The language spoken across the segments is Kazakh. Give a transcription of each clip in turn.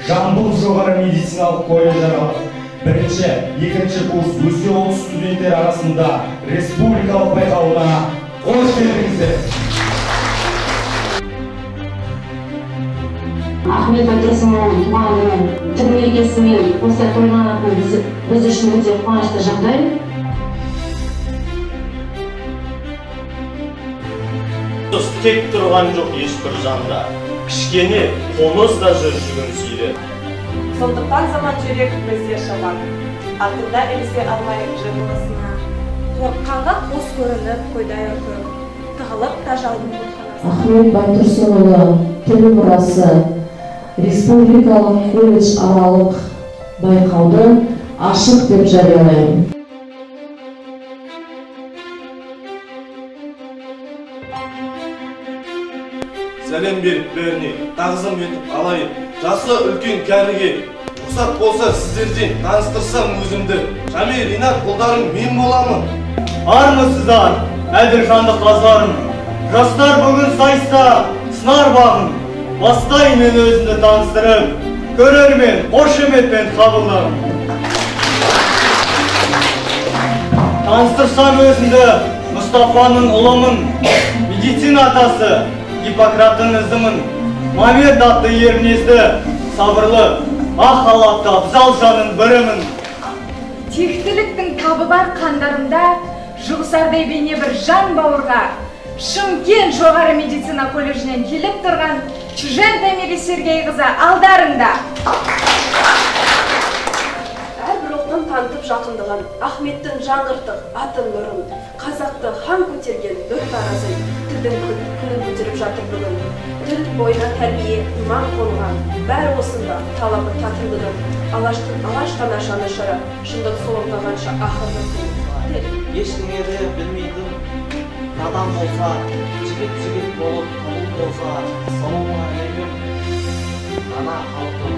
Жамбыл жоғары медициналық колледжі аралық бірінші, екінші курс өзге ұлт студенттер арасында республикалық байқауына қош келдіңіздер. Ахмет Байтұрсынұлының туған күні тың мерекесімен осылай тойланатын біз үшін өте қуанышты жағдай. Тек тұрған жоқ ешбір жанда, кішкене қоныз да жүргін сүйді. Сондықтан заман жүрек бізде шабан, артында ілісе алмай жырмылысына. Қорыққанға қос көрініп қойдай ұрқып, тығылып тажалдың бұтқанасы. Ахмет Байтұрсынұлы тіл мұрасы республикалық колледж аралық байқауды ашық деп жариялаймын. Сәлем беріп бәріне, тағзым етіп алайын. Жасы үлкен кәріге, рұқсат болса сіздерден таныстырсам өзімді. Жамил, Ринат, қолдарың мен боламын. Армысыздар, Әділжанды қазарым. Жастар бүгін сайыста сынар бағын. Бастайын мен өзімді таныстырып, көрермен, қошеметпен қабылдарым. Таныстырсам өзімді Мұстафаның ұлымын, медицина атасы, Гиппократтың ізімін, Мамед атты ернезді, сабырлы, ақ халатты абзал жанын бірімін. Тектіліктің табы бар қандарында жұғысардай бейне бір жан бауырға Шымкент жоғары медицина колледжінен келіп тұрған Чужентамили Сергейқызы алдарында. Әрбір оқтан танытып жақындығын, Ахметтің жаңғыртық атын нұрын, қазақты хан көтерген өр таразын, тілдің күнін көтеріп жатыр бүгін. Тіл бойына тәрбие, иман қонған, бәрі осында талабы татымдығын, алаштың алаш қана шаны шыры, шындық солымдағанша ақырды тіл. Ештеңеді білмейді, адам болса, жігіт болып, құлын болса, саламалейкум, ана халқым.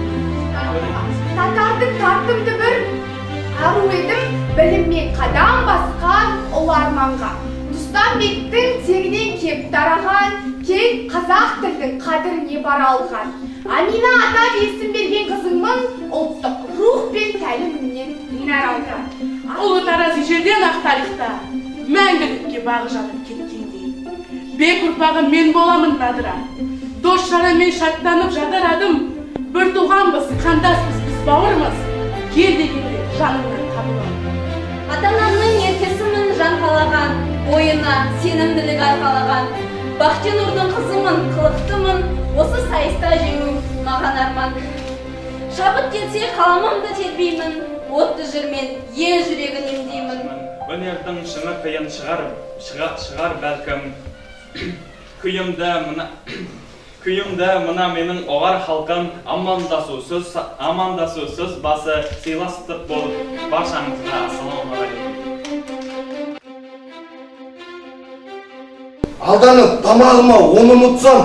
Татардың тартымды бір ару едім, біліммен қадам басқан ұлы арманға. Дұстанбектің тегінен кеп тараған, кең қазақ тілдің қадіріне бара алған. Амина ата есім берген қызыңмын, ұлттық рух пен тәлімінен нәр алған. Ұлы тараз ежелден ақ тарихта мәңгілікке бағы жатып кеткендей. Бек ұрпағы мен боламын бадыра. Дос жарамен шаттанып жадырадым. Бір туғанбыз, қандаспыз, біз бауырмыз. Кел дегенде жанымнан табылам. Ата-анамның еркесімін жан қалаған, бойына сенімділік арқалаған. Бақтинұрдың қызымын, қылықтымын, осы сайыста жеңу маған арман. Шабыт келсе қаламымды тербеймін, отты жүрмен ел жүрегін емдеймін. Өнердің шыңы қиын шығар бәлкім. Күйімді мұна менің оғар халқым, амандасусыз басы сыйластық болып, баршаңызға ассалаумағалейкум. Алданып тамағыма оны ұмытсам,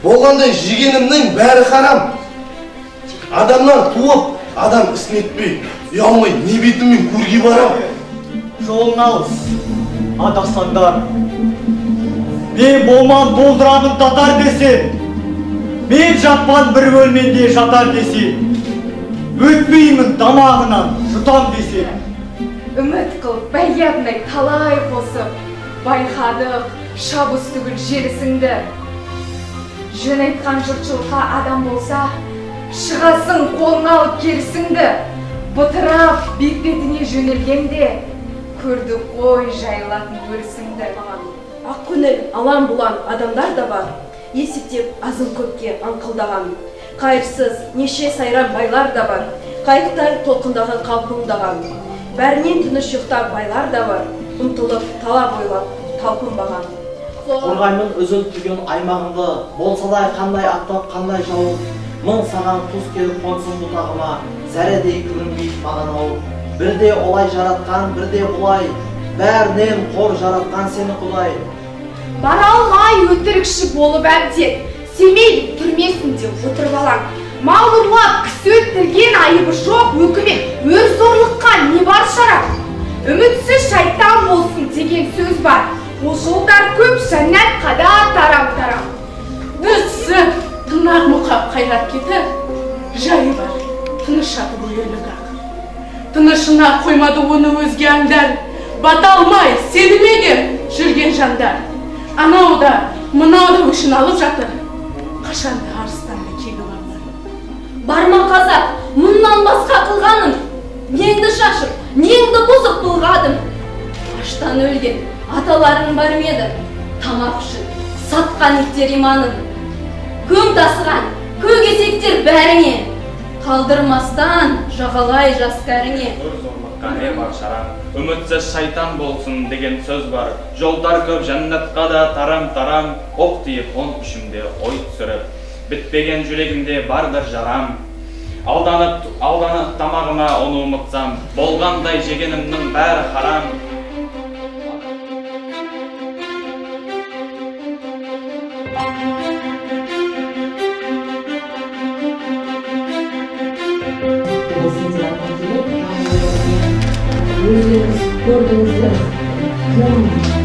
болғандай жегенімнің бәрі харам. Адамнан туып, адам ісін етпей, ұялмай не бетіммен көрге барам. Жолын алыс, адасандар. Мен болман болдырамын татар десен, мен жатпан бір бөлменде жатар десен, өтпеймін тамағынан жұтам десен. Үміт қылып бәйгемнің талай қосып, байқадық шабыс түгіл желісіңді. Жөн айтқан жұртшылыққа адам болса, шығасың қолыңа алып келісіңді. Бұтырап бет-бетіне жөнелгенде, көрді қой жайылатын өрісіңді. Ақ көңіл, алан бұлан адамдар да бар, есептеп азын көпке аңқылдаған. Қайырсыз, неше сайран байлар да бар, қайықтай толқындаған қалпыңдаған. Бәрінен түні шықтар байлар да бар, ұмтылып, талап ойлап, талпынбаған. Қорғаймын үзілтілген аймағыңды, болсалай қандай аттап, қандай жауып, мың саған тұз келіп қонсын бұтағыма, зәредей күлінбейді маған ау. Бірде олай жаратқан, бірде бұлай, бәрінен қор жаратқан сені құдай. Бара алмай өтірікші болып әбден, семей түрмесінде отырып алаң. Мал ұрлап, кісі өттірген айыбы жоқ өкімет, өр зорлыққа не бар шара? Үмітсіз шайтан болсын деген сөз бар. Ол жолдар көп, жәннатқа да тарам-тарам. Өтсі, тырнақ мұқап қайрат кеті, шына қоймады оны өзге аңдар, бата алмай сенімеген жүрген жандар. Анау да, мынау да өшін алып жатыр, қашанды арыстанды кегі бармар. Барма қазақ, мұнан басқа қылғаным, неңді шашып, неңді бұзып бұлғадым. Аштан өлген аталарың бар меді, тамақ үшін сатқан иттер иманын. Көң тасыған көгесектер бәріңе, қалдырмастан жағалай жас кәріңе. Зорлыққа не бар шарам, үмітсіз шайтан болсын деген сөз бар. Жолдар көп жәннатқа да тарам-тарам, оқ тиіп он үшімде ой түсіріп, бітпеген жүрегімде бар бір жарам. Алданып тамағыма оны ұмытсам, болғандай жегенімнің бәрі харам. Өздеріңіз көрдіңіздер, кім